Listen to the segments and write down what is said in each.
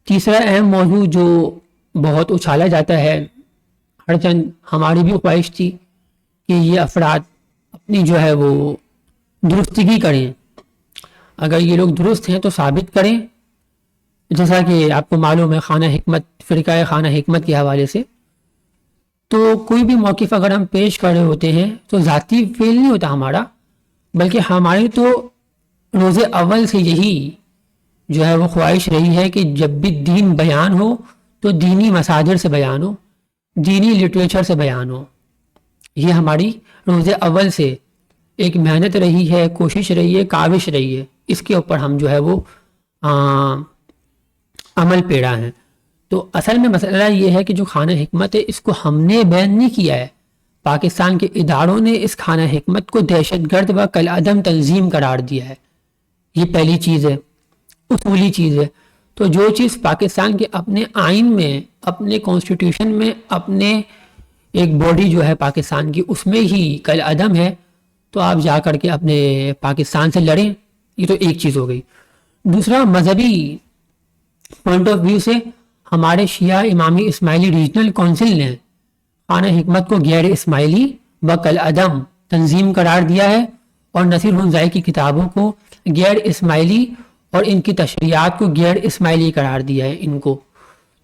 تیسرا اہم موضوع جو بہت اچھالا جاتا ہے، ہر چند ہماری بھی خواہش تھی کہ یہ افراد اپنی جو ہے وہ درستگی کریں، اگر یہ لوگ درست ہیں تو ثابت کریں، جیسا کہ آپ کو معلوم ہے خانہ حکمت، فرقہ خانہ حکمت کے حوالے سے تو کوئی بھی موقف اگر ہم پیش کر رہے ہوتے ہیں تو ذاتی فیل نہیں ہوتا ہمارا، بلکہ ہماری تو روز اول سے یہی جو ہے وہ خواہش رہی ہے کہ جب بھی دین بیان ہو تو دینی مصادر سے بیان ہو، دینی لٹریچر سے بیان ہو۔ یہ ہماری روز اول سے ایک محنت رہی ہے، کوشش رہی ہے، کاوش رہی ہے، اس کے اوپر ہم جو ہے وہ عمل پیرا ہیں۔ تو اصل میں مسئلہ یہ ہے کہ جو خانہ حکمت ہے اس کو ہم نے بین نہیں کیا ہے، پاکستان کے اداروں نے اس خانہ حکمت کو دہشت گرد و کالعدم تنظیم قرار دیا ہے۔ یہ پہلی چیز ہے، اصولی چیز ہے۔ تو جو چیز پاکستان کے اپنے آئین میں، اپنے کانسٹیٹیوشن میں، اپنے ایک باڈی جو ہے پاکستان کی اس میں ہی کالعدم ہے، تو آپ جا کر کے اپنے پاکستان سے لڑیں، یہ تو ایک چیز ہو گئی۔ دوسرا، مذہبی پوائنٹ آف ویو سے ہمارے شیعہ امامی اسماعیلی ریجنل کونسل نے خانہ حکمت کو غیر اسماعیلی و کالعدم تنظیم قرار دیا ہے، اور نصیر ہنزائی کی کتابوں کو غیر اسماعیلی اور ان کی تشریحات کو غیر اسماعیلی قرار دیا ہے ان کو۔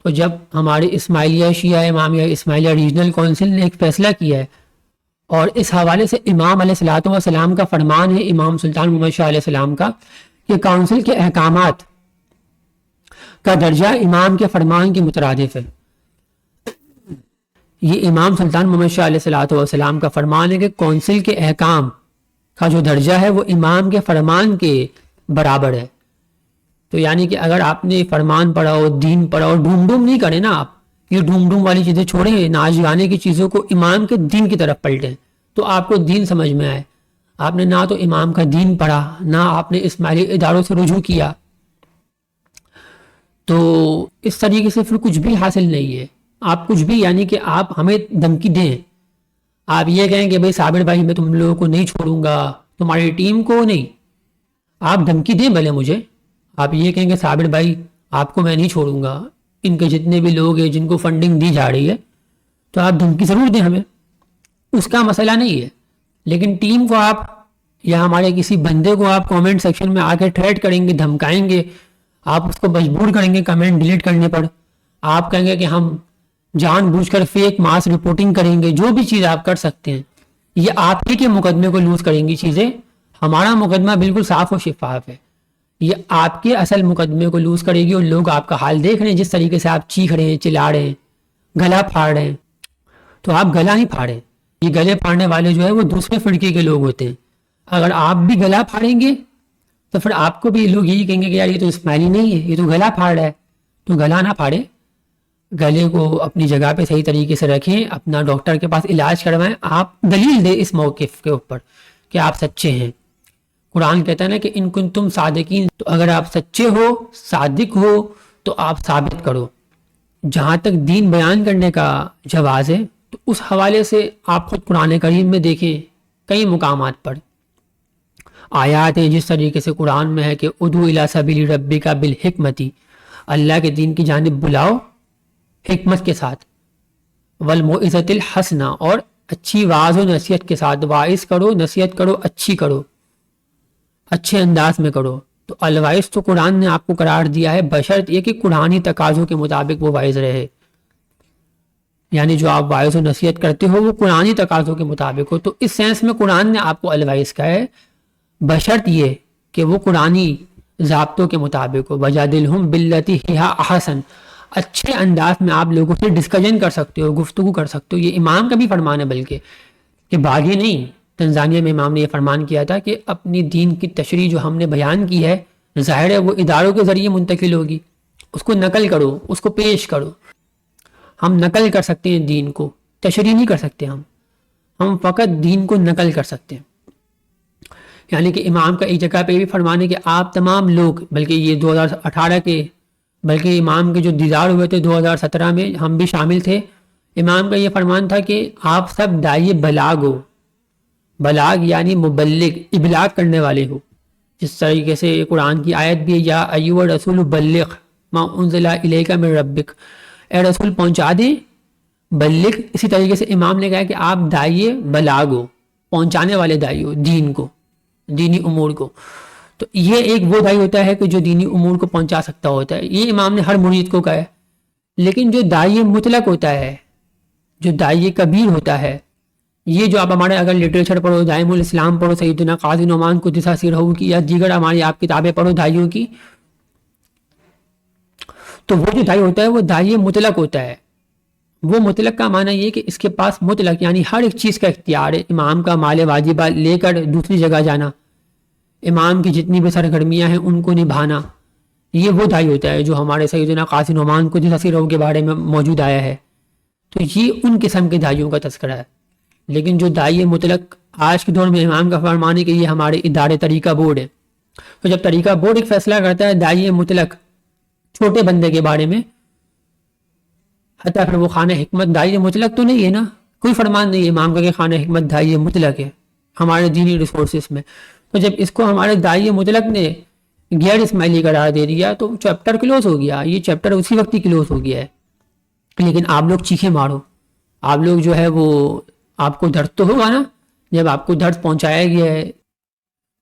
تو جب ہمارے اسماعیلیہ شیعہ امامیہ اسماعیلیہ ریجنل کونسل نے ایک فیصلہ کیا ہے، اور اس حوالے سے امام علیہ الصلوۃ والسلام کا فرمان ہے، امام سلطان محمد شاہ علیہ السلام کا، کہ کونسل کے احکامات کا درجہ امام کے فرمان کے مترادف ہے۔ یہ امام سلطان محمد شاہ علیہ الصلوۃ والسلام کا فرمان ہے کہ کونسل کے احکام کا جو درجہ ہے وہ امام کے فرمان کے برابر ہے۔ تو یعنی کہ اگر آپ نے فرمان پڑھا ہو، دین پڑھا ہو، ڈھوم ڈھوم نہیں کرے نا، آپ یہ ڈھوم ڈھوم والی چیزیں چھوڑیں، ناچ گانے کی چیزوں کو امام کے دین کی طرف پلٹیں تو آپ کو دین سمجھ میں آئے۔ آپ نے نہ تو امام کا دین پڑھا، نہ آپ نے اسماعیلی اداروں سے رجوع کیا، تو اس طریقے سے پھر کچھ بھی حاصل نہیں ہے۔ آپ کچھ بھی، یعنی کہ آپ ہمیں دھمکی دیں، آپ یہ کہیں کہ بھائی صابر بھائی میں تم لوگوں کو نہیں چھوڑوں گا، تمہاری ٹیم کو نہیں، آپ دھمکی دیں بھلے مجھے، آپ یہ کہیں کہ صابر بھائی آپ کو میں نہیں چھوڑوں گا، ان کے جتنے بھی لوگ ہیں جن کو فنڈنگ دی جا رہی ہے تو آپ دھمکی ضرور دیں ہمیں، اس کا مسئلہ نہیں ہے، لیکن ٹیم کو آپ یا ہمارے کسی بندے کو آپ کامنٹ سیکشن میں آ کے تھریٹ کریں گے، دھمکائیں گے، آپ اس کو مجبور کریں گے کمنٹ ڈیلیٹ کرنے پر، آپ کہیں گے کہ ہم جان بوجھ کر فیک ماس رپورٹنگ کریں گے، جو بھی چیز آپ کر سکتے ہیں، یہ آپ ہی کے مقدمے کو لوز کریں گی چیزیں، ہمارا مقدمہ بالکل صاف و شفاف ہے، یہ آپ کے اصل مقدمے کو لوز کرے گی، اور لوگ آپ کا حال دیکھ رہے ہیں، جس طریقے سے آپ چیخ رہے ہیں، چلا رہے ہیں، گلا پھاڑ رہے ہیں، تو آپ گلا نہیں پھاڑیں، یہ گلے پھاڑنے والے جو ہے وہ دوسرے فرقے کے لوگ ہوتے ہیں، اگر آپ بھی گلا پھاڑیں گے تو پھر آپ کو بھی لوگ یہی کہیں گے کہ یار یہ تو اسماعیلی نہیں ہے، یہ تو گلا پھاڑ رہا ہے، تو گلا نہ پھاڑے، گلے کو اپنی جگہ پہ صحیح طریقے سے رکھیں، اپنا ڈاکٹر کے پاس علاج کروائیں، آپ دلیل دیں اس موقف کے اوپر کہ آپ سچے ہیں۔ قرآن کہتا ہے نا کہ ان کنتم صادقین، تو اگر آپ سچے ہو، صادق ہو، تو آپ ثابت کرو۔ جہاں تک دین بیان کرنے کا جواز ہے تو اس حوالے سے آپ خود قرآن کریم میں دیکھیں، کئی مقامات پر آیات ہیں جس طریقے سے قرآن میں ہے کہ ادعو الی سبیل ربک بالحکمت، اللہ کے دین کی جانب بلاؤ حکمت کے ساتھ، والموعظۃ الحسنہ، اور اچھی واعظ و نصیحت کے ساتھ، واعظ کرو، نصیحت کرو، اچھی کرو، اچھے انداز میں کرو۔ تو الوائز تو قرآن نے آپ کو قرار دیا ہے، بشرط یہ کہ قرآنی تقاضوں کے مطابق وہ واعظ رہے، یعنی جو آپ واعظ و نصیحت کرتے ہو وہ قرآنی تقاضوں کے مطابق ہو۔ تو اس سینس میں قرآن نے آپ کو الوائز کہا ہے، بشرط یہ کہ وہ قرآنی ضابطوں کے مطابق ہو۔ وجادلہم باللتی ہی احسن، اچھے انداز میں آپ لوگوں سے ڈسکشن کر سکتے ہو، گفتگو کر سکتے ہو۔ یہ امام کا بھی فرمان ہے، بلکہ کہ باغی نہیں، تنزانیہ میں امام نے یہ فرمان کیا تھا کہ اپنی دین کی تشریح جو ہم نے بیان کی ہے، ظاہر ہے وہ اداروں کے ذریعے منتقل ہوگی، اس کو نقل کرو، اس کو پیش کرو۔ ہم نقل کر سکتے ہیں دین کو، تشریح نہیں کر سکتے، ہم فقط دین کو نقل کر سکتے ہیں۔ یعنی کہ امام کا ایک جگہ پہ بھی فرمان ہے کہ آپ تمام لوگ، بلکہ یہ 2018 کے، بلکہ امام کے جو دیدار ہوئے تھے 2017 میں، ہم بھی شامل تھے، امام کا یہ فرمان تھا کہ آپ سب داعی بلاغ ہو، بلاغ یعنی مبلغ، ابلاغ کرنے والے ہو، جس طریقے سے قرآن کی آیت بھی ہے یا ایھا الرسول بلغ ما انزل الیک من ربک، اے رسول پہنچا دیں، بلغ. اسی طریقے سے امام نے کہا کہ آپ داعیے بلاغ ہو، پہنچانے والے داعی ہو دین کو، دینی امور کو. تو یہ ایک وہ داعی ہوتا ہے کہ جو دینی امور کو پہنچا سکتا ہوتا ہے، یہ امام نے ہر مرید کو کہا ہے. لیکن جو داعی مطلق ہوتا ہے، جو داعی کبیر ہوتا ہے، یہ جو آپ ہمارے اگر لٹریچر پڑھو، دائم الاسلام پڑھو، سیدنا قاضی نعمان قدس سرہ کی، یا دیگر ہماری آپ کتابیں پڑھو داعیوں کی، تو وہ جو داعی ہوتا ہے وہ داعی مطلق ہوتا ہے. وہ مطلق کا معنی یہ کہ اس کے پاس مطلق یعنی ہر ایک چیز کا اختیار ہے. امام کا مال واجبہ لے کر دوسری جگہ جانا، امام کی جتنی بھی سرگرمیاں ہیں ان کو نبھانا، یہ وہ داعی ہوتا ہے جو ہمارے سیدنا قاضی نعمان قدس سرہ کے بارے میں موجود آیا ہے. تو یہ ان قسم کے داعیوں کا تذکرہ ہے. لیکن جو داعی مطلق آج کے دور میں امام کا فرمان ہے کہ یہ ہمارے ادارے طریقہ بورڈ ہے. تو جب طریقہ بورڈ ایک فیصلہ کرتا ہے داعی مطلق چھوٹے بندے کے بارے میں، حتیٰ پھر وہ خانہ حکمت داعی مطلق تو نہیں ہے نا، کوئی فرمان نہیں ہے امام کا کہ خانہ حکمت داعی مطلق ہے ہمارے دینی ریسورسز میں. تو جب اس کو ہمارے داعی مطلق نے غیر اسماعیلی قرار دے دیا تو چیپٹر کلوز ہو گیا. یہ چیپٹر اسی وقت ہی کلوز ہو گیا ہے. لیکن آپ لوگ چیخیں مارو، آپ لوگ جو ہے وہ، آپ کو درد تو ہوگا نا. جب آپ کو درد پہنچایا گیا ہے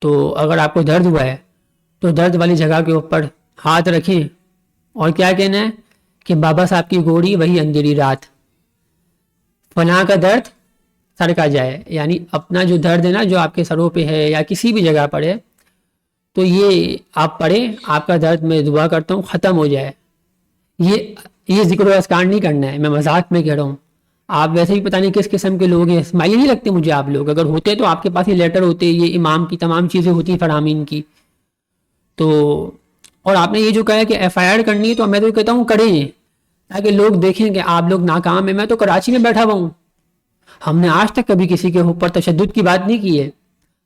تو اگر آپ کو درد ہوا ہے تو درد والی جگہ کے اوپر ہاتھ رکھیں اور کیا کہنا ہے کہ بابا صاحب کی گوڑی وہی اندھیری رات، فلاں کا درد سر کا جائے. یعنی اپنا جو درد ہے نا جو آپ کے سروں پہ ہے یا کسی بھی جگہ پر ہے، تو یہ آپ پڑھیں، آپ کا درد میں دعا کرتا ہوں ختم ہو جائے. یہ ذکر و اذکار نہیں کرنا ہے، میں مذاق میں کہہ رہا ہوں. آپ ویسے بھی پتہ نہیں کس قسم کے لوگ ہیں، اسماعیلی نہیں لگتے مجھے آپ لوگ. اگر ہوتے تو آپ کے پاس یہ لیٹر ہوتے، یہ امام کی تمام چیزیں ہوتی فرامین کی. تو اور آپ نے یہ جو کہا ہے کہ ایف آئی آر کرنی ہے، تو میں تو کہتا ہوں کریں تاکہ لوگ دیکھیں کہ آپ لوگ ناکام ہیں. میں تو کراچی میں بیٹھا ہوا ہوں، ہم نے آج تک کبھی کسی کے اوپر تشدد کی بات نہیں کی ہے.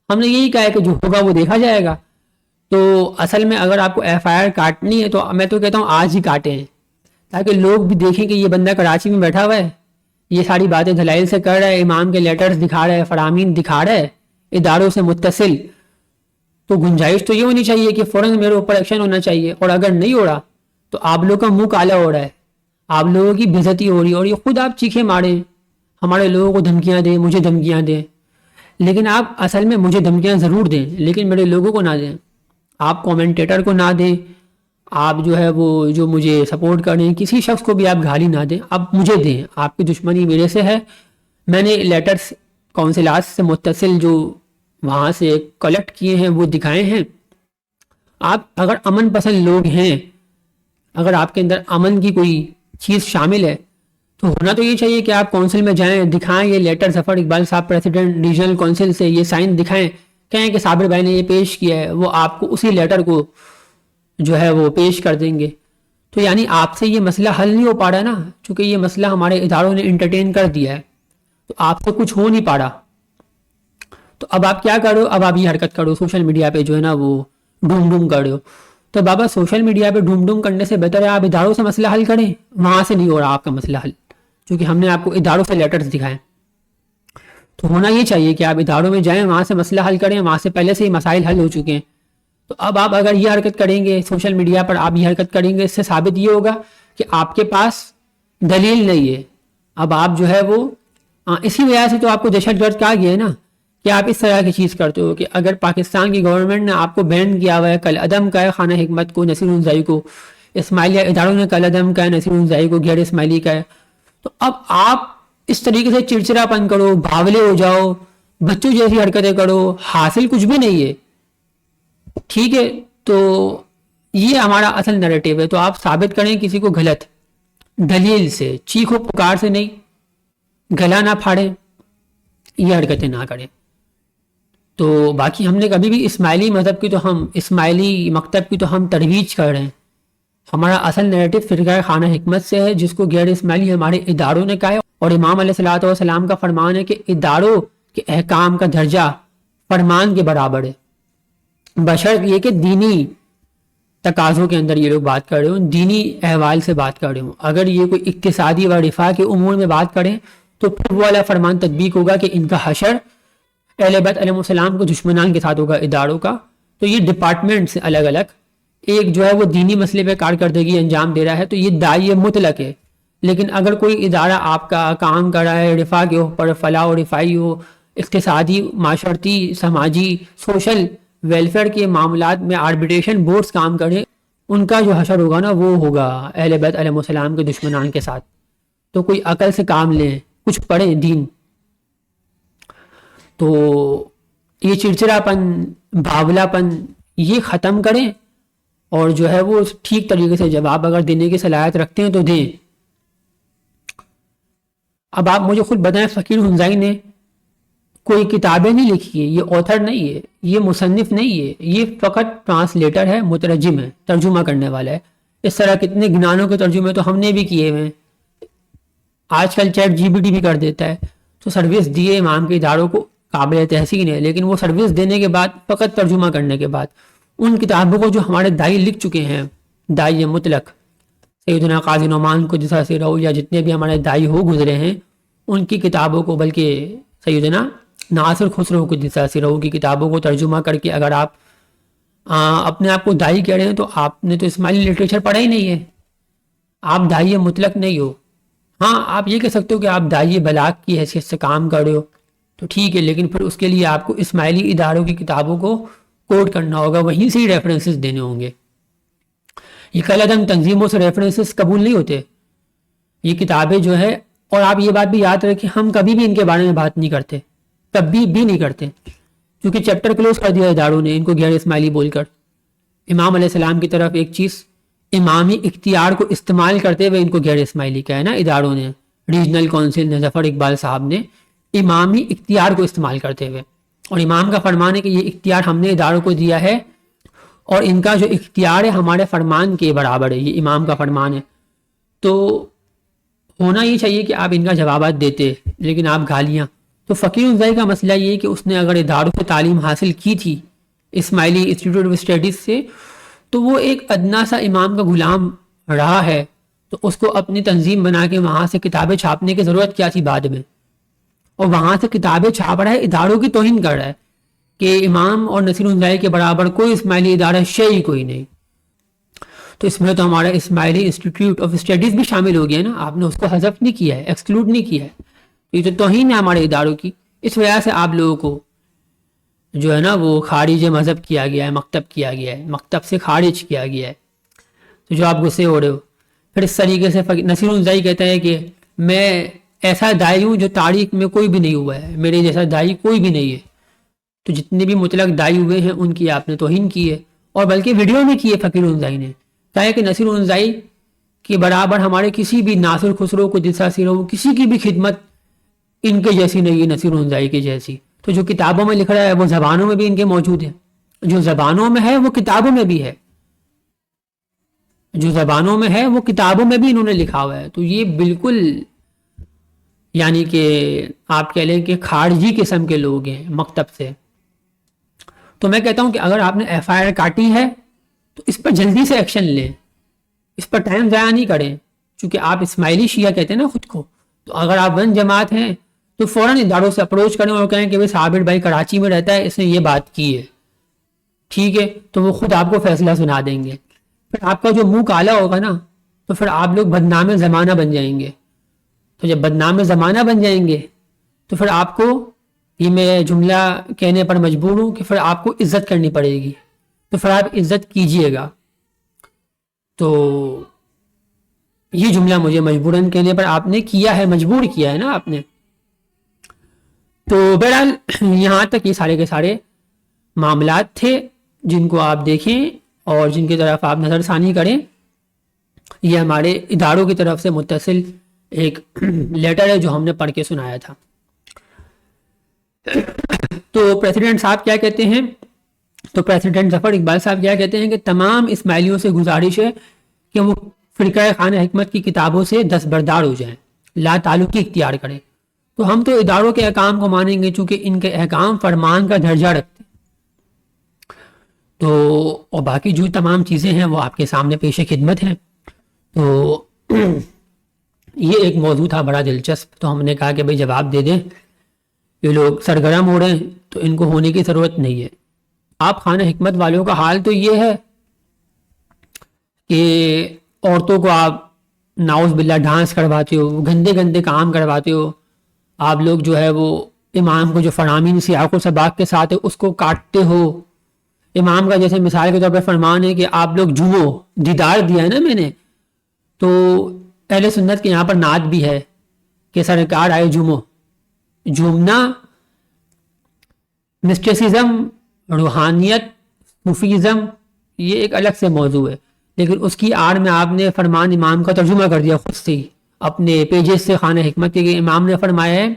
ہم نے یہی کہا ہے کہ جو ہوگا وہ دیکھا جائے گا. تو اصل میں اگر آپ کو ایف آئی آر کاٹنی ہے تو میں تو کہتا ہوں آج ہی کاٹیں تاکہ لوگ بھی دیکھیں کہ یہ بندہ کراچی میں بیٹھا ہوا ہے، یہ ساری باتیں دلائل سے کر رہا ہے، امام کے لیٹرز دکھا رہا ہے، فرامین دکھا رہا ہے اداروں سے متصل. تو گنجائش تو یہ ہونی چاہیے کہ فوراً میرے اوپر ایکشن ہونا چاہیے. اور اگر نہیں ہو رہا تو آپ لوگ کا منہ کالا ہو رہا ہے، آپ لوگوں کی بےزتی ہو رہی ہے، اور یہ خود آپ چیخیں ماریں، ہمارے لوگوں کو دھمکیاں دیں، مجھے دھمکیاں دیں. لیکن آپ اصل میں مجھے دھمکیاں ضرور دیں لیکن میرے لوگوں کو نہ دیں. آپ کومنٹیٹر کو نہ دیں، آپ جو ہے وہ جو مجھے سپورٹ کر رہے ہیں کسی شخص کو بھی آپ گالی نہ دیں، آپ مجھے دیں. آپ کی دشمنی میرے سے ہے. میں نے لیٹرز کونسلات سے متصل جو وہاں سے کلیکٹ کیے ہیں وہ دکھائے ہیں. آپ اگر امن پسند لوگ ہیں، اگر آپ کے اندر امن کی کوئی چیز شامل ہے تو ہونا تو یہ چاہیے کہ آپ کونسل میں جائیں، دکھائیں یہ لیٹر. ظفر اقبال صاحب پریزیڈنٹ ریجنل کونسل سے یہ سائن دکھائیں، کہیں کہ صابر بھائی نے یہ پیش کیا ہے، وہ آپ کو اسی لیٹر کو جو ہے وہ پیش کر دیں گے. تو یعنی آپ سے یہ مسئلہ حل نہیں ہو پا رہا ہے نا، چونکہ یہ مسئلہ ہمارے اداروں نے انٹرٹین کر دیا ہے تو آپ سے کچھ ہو نہیں پا رہا. تو اب آپ کیا کرو، اب آپ یہ حرکت کرو سوشل میڈیا پہ جو ہے نا وہ ڈھوم ڈھوم کر دو. تو بابا سوشل میڈیا پہ ڈھوم ڈھوم کرنے سے بہتر ہے آپ اداروں سے مسئلہ حل کریں. وہاں سے نہیں ہو رہا آپ کا مسئلہ حل، چونکہ ہم نے آپ کو اداروں سے لیٹرز دکھائیں. تو ہونا یہ چاہیے کہ آپ اداروں میں جائیں، وہاں سے مسئلہ حل کریں، وہاں سے پہلے سے ہی مسائل حل ہو چکے ہیں. تو اب آپ اگر یہ حرکت کریں گے سوشل میڈیا پر، آپ یہ حرکت کریں گے، اس سے ثابت یہ ہوگا کہ آپ کے پاس دلیل نہیں ہے. اب آپ جو ہے وہ اسی وجہ سے تو آپ کو دہشت گرد کہا گیا ہے نا کہ آپ اس طرح کی چیز کرتے ہو کہ اگر پاکستان کی گورنمنٹ نے آپ کو بین کیا ہوا ہے، کل عدم کا ہے خانہ حکمت کو، نصیر الزائی کو، اسماعیلیہ اداروں نے کل عدم کا ہے، نصیر الزائی کو غیر اسماعیلی کا ہے. تو اب آپ اس طریقے سے چڑچڑا پن کرو، بھاولے ہو جاؤ، بچوں جیسی حرکتیں کرو، حاصل کچھ بھی نہیں ہے. ٹھیک ہے، تو یہ ہمارا اصل نیریٹو ہے. تو آپ ثابت کریں کسی کو غلط دلیل سے، چیخو پکار سے نہیں، گلا نہ پھاڑیں، یہ حرکتیں نہ کریں. تو باقی ہم نے کبھی بھی اسماعیلی مذہب کی تو ہم اسماعیلی مکتب کی تو ہم ترویج کر رہے ہیں. ہمارا اصل نیریٹو فرقہ خانہ حکمت سے ہے، جس کو غیر اسماعیلی ہمارے اداروں نے کہا ہے. اور امام علیہ الصلوۃ والسلام کا فرمان ہے کہ اداروں کے احکام کا درجہ فرمان کے برابر ہے، بشرط یہ کہ دینی تقاضوں کے اندر یہ لوگ بات کر رہے ہوں، دینی احوال سے بات کر رہے ہوں. اگر یہ کوئی اقتصادی و رفاہ کے امور میں بات کریں تو پھر وہ والا فرمان تطبیق ہوگا کہ ان کا حشر اہل بیت علیہ السلام کو دشمنان کے ساتھ ہوگا اداروں کا. تو یہ ڈپارٹمنٹ سے الگ الگ ایک جو ہے وہ دینی مسئلے پہ کارکردگی انجام دے رہا ہے تو یہ داعی مطلق ہے. لیکن اگر کوئی ادارہ آپ کا کام کر رہا ہے رفاع کے اوپر، فلاح و رفائی ہو، اقتصادی، معاشرتی، سماجی، سوشل ویلفیئر کے معاملات میں آربیٹریشن بورڈز کام کریں، ان کا جو حشر ہوگا نا وہ ہوگا اہل بیت علیہ السلام کے دشمنان کے ساتھ. تو کوئی عقل سے کام لیں، کچھ پڑھیں دین. تو یہ چڑچڑا پن، باولا پن یہ ختم کریں، اور جو ہے وہ ٹھیک طریقے سے جواب اگر دینے کی صلاحیت رکھتے ہیں تو دیں. اب آپ مجھے خود بتائیں، فقیر حنظائی نے کوئی کتابیں نہیں لکھی ہے، یہ آتھر نہیں ہے، یہ مصنف نہیں ہے، یہ فقط ٹرانسلیٹر ہے، مترجم ہے، ترجمہ کرنے والا ہے. اس طرح کتنے گنانوں کے ترجمے تو ہم نے بھی کیے ہوئے ہیں. آج کل چیٹ جی پی ٹی بھی کر دیتا ہے. تو سروس دیے امام کے اداروں کو، قابل تحسین ہے، لیکن وہ سروس دینے کے بعد، فقط ترجمہ کرنے کے بعد، ان کتابوں کو جو ہمارے دائی لکھ چکے ہیں، دائی مطلق سیدنا قاضی نعمان کو جیسا سے رہو، یا جتنے بھی ہمارے دائی ہو گزرے ہیں، ان کی کتابوں کو، بلکہ سیدنا ناصر خسرو کو جیسا سے رہو کی کتابوں کو ترجمہ کر کے اگر آپ اپنے آپ کو دائی کہہ رہے ہیں تو آپ نے تو اسماعیلی لٹریچر پڑھا ہی نہیں ہے، آپ دائی مطلق نہیں ہو. ہاں آپ یہ کہہ سکتے ہو کہ آپ دائی بلاغ کی حیثیت سے کام کر رہے ہو تو ٹھیک ہے، لیکن پھر اس کے لیے آپ کو اسماعیلی اداروں کی کتابوں کو کوٹ کرنا ہوگا، وہیں سے ہی ریفرنسز دینے ہوں گے. یہ قلعہ تنظیموں سے ریفرنسز قبول نہیں ہوتے یہ کتابیں جو ہے. اور آپ یہ بات بھی یاد رکھیں، ہم کبھی بھی ان کے بارے میں بات نہیں کرتے، کبھی بھی نہیں کرتے، کیونکہ چیپٹر کلوز کر دیا اداروں نے ان کو غیر اسماعیلی بول کر. امام علیہ السلام کی طرف ایک چیز، امامی اختیار کو استعمال کرتے ہوئے ان کو غیر اسماعیلی کہا ہے نا اداروں نے. ریجنل کونسل نے، ظفر اقبال صاحب نے، امامی اختیار کو استعمال کرتے ہوئے. اور امام کا فرمان ہے کہ یہ اختیار ہم نے اداروں کو دیا ہے، اور ان کا جو اختیار ہے ہمارے فرمان کے برابر ہے، یہ امام کا فرمان ہے. تو ہونا یہ چاہیے کہ آپ ان کا جوابات دیتے، لیکن آپ گالیاں. تو فقیر حنظائی کا مسئلہ یہ ہے کہ اس نے اگر اداروں سے تعلیم حاصل کی تھی اسماعیلی انسٹیٹیوٹ آف اسٹڈیز سے، تو وہ ایک ادنا سا امام کا غلام رہا ہے، تو اس کو اپنی تنظیم بنا کے وہاں سے کتابیں چھاپنے کی ضرورت کیا تھی بعد میں؟ اور وہاں سے کتابیں چھاپ رہا ہے، اداروں کی توہین کر رہا ہے کہ امام اور نصیر حنظائی کے برابر کوئی اسماعیلی ادارہ شیعی کوئی نہیں. تو اس میں تو ہمارا اسماعیلی انسٹیٹیوٹ آف اسٹڈیز بھی شامل ہو گیا نا، آپ نے اس کو حذف نہیں کیا ہے، ایکسکلوڈ نہیں کیا ہے. یہ تو توہین ہے ہمارے اداروں کی. اس وجہ سے آپ لوگوں کو جو ہے نا وہ خارج مذہب کیا گیا ہے، مکتب کیا گیا ہے، مکتب سے خارج کیا گیا ہے. تو جو آپ غصے ہو رہے ہو پھر اس طریقے سے نصیر حنظائی کہتا ہے کہ میں ایسا دائی ہوں جو تاریخ میں کوئی بھی نہیں ہوا ہے، میرے جیسا دائی کوئی بھی نہیں ہے. تو جتنے بھی مطلق دائی ہوئے ہیں ان کی آپ نے توہین کی ہے، اور بلکہ ویڈیو میں کی ہے. فقیر حنظائی نے کہا ہے کہ نصیر حنظائی کے برابر ہمارے کسی بھی ناصر خسرو کو جلسہ سیرو کسی کی بھی خدمت ان کے جیسی نہیں ہے، نصیر حنظائی کی جیسی. تو جو کتابوں میں لکھ رہا ہے وہ زبانوں میں بھی ان کے موجود ہے، جو زبانوں میں ہے وہ کتابوں میں بھی ہے، جو زبانوں میں ہے وہ کتابوں میں بھی انہوں نے لکھا ہوا ہے. تو یہ بالکل یعنی کہ آپ کہہ لیں کہ خارجی قسم کے لوگ ہیں مکتب سے. تو میں کہتا ہوں کہ اگر آپ نے ایف آئی آر کاٹی ہے تو اس پر جلدی سے ایکشن لیں، اس پر ٹائم ضائع نہیں کریں، چونکہ آپ اسماعیلی شیعہ کہتے ہیں نا خود کو. تو اگر آپ ون جماعت ہیں تو فوراً اداروں سے اپروچ کریں اور کہیں کہ بھائی صابر بھائی کراچی میں رہتا ہے، اس نے یہ بات کی ہے، ٹھیک ہے، تو وہ خود آپ کو فیصلہ سنا دیں گے. پھر آپ کا جو منہ کالا ہوگا نا تو پھر آپ لوگ بدنام زمانہ بن جائیں گے. تو جب بدنام زمانہ بن جائیں گے تو پھر آپ کو، یہ میں جملہ کہنے پر مجبور ہوں کہ پھر آپ کو عزت کرنی پڑے گی، تو پھر آپ عزت کیجئے گا. تو یہ جملہ مجھے مجبوراً کہنے پر آپ نے کیا ہے، مجبور کیا ہے نا آپ نے. تو بہرحال یہاں تک یہ سارے کے سارے معاملات تھے جن کو آپ دیکھیں اور جن کی طرف آپ نظر ثانی کریں. یہ ہمارے اداروں کی طرف سے متصل ایک لیٹر ہے جو ہم نے پڑھ کے سنایا تھا. تو پریزیڈنٹ صاحب کیا کہتے ہیں، تو پریزیڈنٹ ظفر اقبال صاحب کیا کہتے ہیں کہ تمام اسماعیلیوں سے گزارش ہے کہ وہ فرقہ خانہ حکمت کی کتابوں سے دستبردار ہو جائیں، لا تعلقی اختیار کریں. تو ہم تو اداروں کے احکام کو مانیں گے چونکہ ان کے احکام فرمان کا درجہ رکھتے ہیں. تو اور باقی جو تمام چیزیں ہیں وہ آپ کے سامنے پیش خدمت ہیں. تو یہ ایک موضوع تھا بڑا دلچسپ، تو ہم نے کہا کہ بھئی جواب دے دیں. یہ لوگ سرگرم ہو رہے ہیں تو ان کو ہونے کی ضرورت نہیں ہے. آپ خانہ حکمت والوں کا حال تو یہ ہے کہ عورتوں کو آپ ناؤز باللہ ڈانس کرواتے ہو، گندے گندے کام کرواتے ہو، آپ لوگ جو ہے وہ امام کو جو فرامین سیاق و سباق کے ساتھ ہے اس کو کاٹتے ہو. امام کا جیسے مثال کے طور پہ فرمان ہے کہ آپ لوگ جھومو، دیدار دیا ہے نا میں نے، تو اہل سنت کے یہاں پر نعت بھی ہے کہ سرکار آئے جھومو. جھومنا مسٹیسزم، روحانیت، صوفیزم، یہ ایک الگ سے موضوع ہے، لیکن اس کی آڑ میں آپ نے فرمان امام کا ترجمہ کر دیا خود سے ہی اپنے پیجز سے خانہ حکمت کے کہ امام نے فرمایا ہے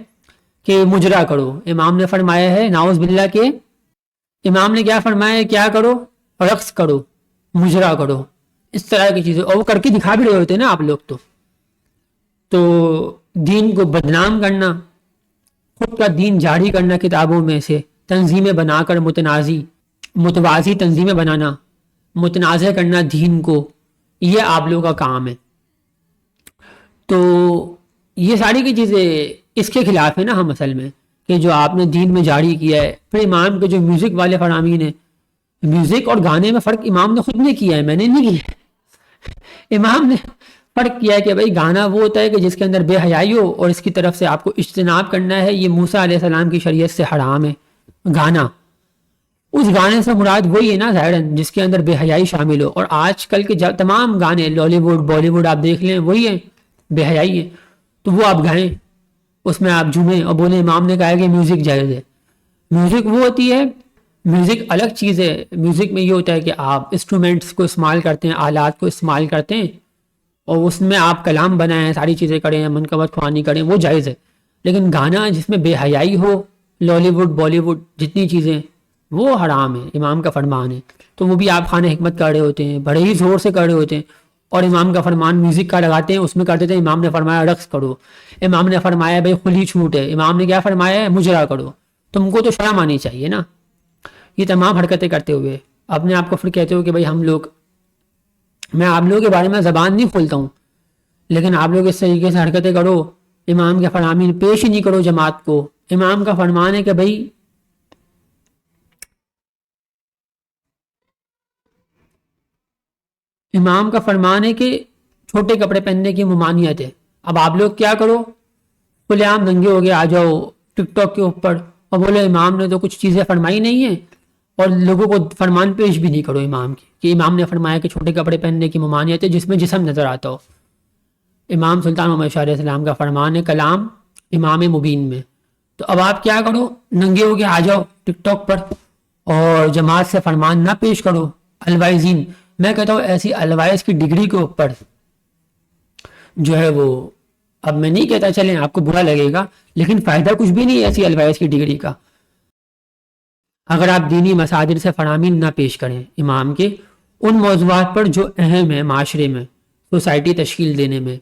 کہ مجرا کرو. امام نے فرمایا ہے ناؤز باللہ کے امام نے کیا فرمایا ہے، کیا کرو، رقص کرو، مجرا کرو، اس طرح کی چیزیں، اور وہ کر کے دکھا بھی رہے ہوتے ہیں نا آپ لوگ. تو دین کو بدنام کرنا، خود کا دین جاری کرنا کتابوں میں سے، تنظیمیں بنا کر متوازی تنظیمیں بنانا، متنازع کرنا دین کو، یہ آپ لوگوں کا کام ہے. تو یہ ساری کی چیزیں اس کے خلاف ہے نا ہم اصل میں، کہ جو آپ نے دین میں جاری کیا ہے. پھر امام کے جو میوزک والے فرامین ہیں، میوزک اور گانے میں فرق امام نے خود نے کیا ہے، میں نے نہیں کیا ہے. امام نے فرق کیا ہے کہ بھائی گانا وہ ہوتا ہے کہ جس کے اندر بے حیائی ہو اور اس کی طرف سے آپ کو اجتناب کرنا ہے. یہ موسیٰ علیہ السلام کی شریعت سے حرام ہے گانا. اس گانے سے مراد وہی ہے نا ظاہراً جس کے اندر بے حیائی شامل ہو. اور آج کل کے تمام گانے لالی ووڈ بالی ووڈ آپ دیکھ لیں وہی ہیں، بے حیائی ہے. تو وہ آپ گائیں، اس میں آپ جھومیں اور بولیں امام نے کہا ہے کہ میوزک جائز ہے. میوزک وہ ہوتی ہے، میوزک الگ چیز ہے. میوزک میں یہ ہوتا ہے کہ آپ انسٹرومنٹس کو استعمال کرتے ہیں، آلات کو استعمال کرتے ہیں اور اس میں آپ کلام بنائیں، ساری چیزیں کریں، منقبت خوانی کریں، وہ جائز ہے. لیکن گانا جس میں بے حیائی ہو، لالی ووڈ بالی ووڈ جتنی چیزیں، وہ حرام ہے، امام کا فرمان ہے. تو وہ بھی آپ خانہ حکمت کر رہے ہوتے ہیں، بڑے ہی زور سے کر رہے ہوتے ہیں، اور امام کا فرمان میوزک کا لگاتے ہیں، اس میں کر دیتے ہیں امام نے فرمایا رقص کرو، امام نے فرمایا بھائی کھلی چھوٹ ہے، امام نے کیا فرمایا ہے مجرا کرو. تم کو تو شرم آنی چاہیے نا یہ تمام حرکتیں کرتے ہوئے. اپنے آپ کو پھر کہتے ہو کہ بھائی ہم لوگ، میں آپ لوگوں کے بارے میں زبان نہیں کھولتا ہوں، لیکن آپ لوگ اس طریقے سے حرکتیں کرو، امام کے فرامین پیش ہی نہیں کرو جماعت کو. امام کا فرمان ہے کہ بھائی امام کا فرمان ہے کہ چھوٹے کپڑے پہننے کی ممانعت ہے. اب آپ لوگ کیا کرو، کھلے عام ننگے ہو گئے آ جاؤ ٹک ٹاک کے اوپر اور بولے امام نے تو کچھ چیزیں فرمائی نہیں ہیں، اور لوگوں کو فرمان پیش بھی نہیں کرو امام کی کہ امام نے فرمایا کہ چھوٹے کپڑے پہننے کی ممانعت ہے جس میں جسم نظر آتا ہو. امام سلطان محمد شاہ علیہ السلام کا فرمان ہے کلام امام مبین میں. تو اب آپ کیا کرو، ننگے ہو کے آ جاؤ ٹک ٹاک پر اور جماعت سے فرمان نہ پیش کرو. الوائزین، میں کہتا ہوں ایسی الوائز کی ڈگری کے اوپر جو ہے وہ، اب میں نہیں کہتا چلیں آپ کو برا لگے گا، لیکن فائدہ کچھ بھی نہیں ہے ایسی الوائز کی ڈگری کا اگر آپ دینی مساجد سے فرامین نہ پیش کریں امام کے ان موضوعات پر جو اہم ہے معاشرے میں، سوسائٹی تشکیل دینے میں،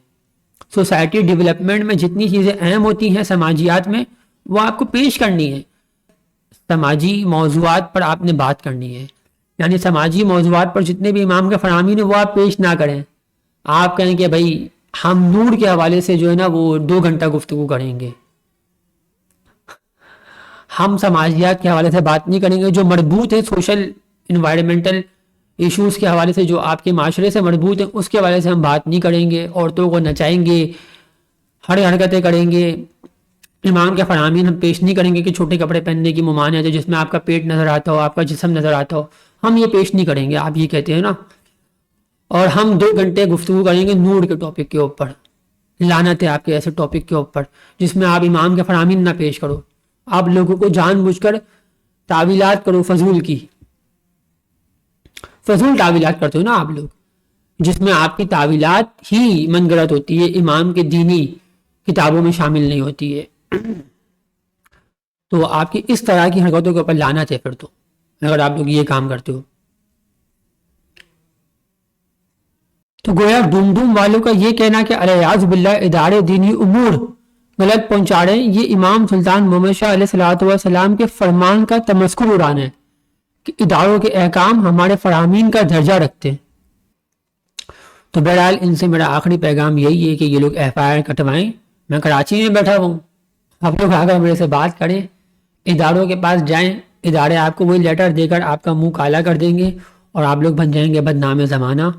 سوسائٹی ڈیولپمنٹ میں جتنی چیزیں اہم ہوتی ہیں سماجیات میں، وہ آپ کو پیش کرنی ہے. سماجی موضوعات پر آپ نے بات کرنی ہے، یعنی سماجی موضوعات پر جتنے بھی امام کے فرامین ہیں وہ آپ پیش نہ کریں. آپ کہیں کہ بھائی ہم نور کے حوالے سے جو ہے نا وہ 2 گھنٹہ گفتگو کریں گے، ہم سماجیات کے حوالے سے بات نہیں کریں گے جو مربوط ہے سوشل انوائرمنٹل ایشوز کے حوالے سے، جو آپ کے معاشرے سے مربوط ہیں اس کے حوالے سے ہم بات نہیں کریں گے. عورتوں کو نچائیں گے، ہر حرکتیں کریں گے. امام کے فرامین ہم پیش نہیں کریں گے کہ چھوٹے کپڑے پہننے کی ممانعت ہے جس میں آپ کا پیٹ نظر آتا ہو، آپ کا جسم نظر آتا ہو، ہم یہ پیش نہیں کریں گے. آپ یہ کہتے ہیں نا. اور ہم 2 گھنٹے گفتگو کریں گے نور کے ٹاپک کے اوپر. لعنت ہے آپ کے ایسے ٹاپک کے اوپر جس میں آپ امام کے فرامین نہ پیش کرو. آپ لوگوں کو جان بوجھ کر تعویلات کرو، فضول کی فضول تعویلات کرتے ہو نا آپ لوگ، جس میں آپ کی تعویلات ہی من گھڑت ہوتی ہے، امام کے دینی کتابوں میں شامل نہیں ہوتی ہے. تو آپ کی اس طرح کی حرکتوں کے اوپر لعنت ہے پھر تو، اگر آپ لوگ یہ کام کرتے ہو. تو گویا ڈوم ڈوم والوں کا یہ کہنا کہ الیاذ باللہ ادارے دینی امور غلط پہنچا رہے ہیں، یہ امام سلطان محمد شاہ علیہ الصلوۃ والسلام کے فرمان کا تمسخر اڑانا ہے کہ اداروں کے احکام ہمارے فرامین کا درجہ رکھتے ہیں. تو بہرحال ان سے میرا آخری پیغام یہی ہے کہ یہ لوگ ایف آئی آر کٹوائیں. میں کراچی میں بیٹھا ہوں، آپ لوگ آگر میرے سے بات کریں، اداروں کے پاس جائیں، ادارے آپ کو وہی لیٹر دے کر آپ کا منہ کالا کر دیں گے اور آپ لوگ بن جائیں گے بدنام زمانہ.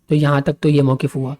تو یہاں تک تو یہ موقف ہوا.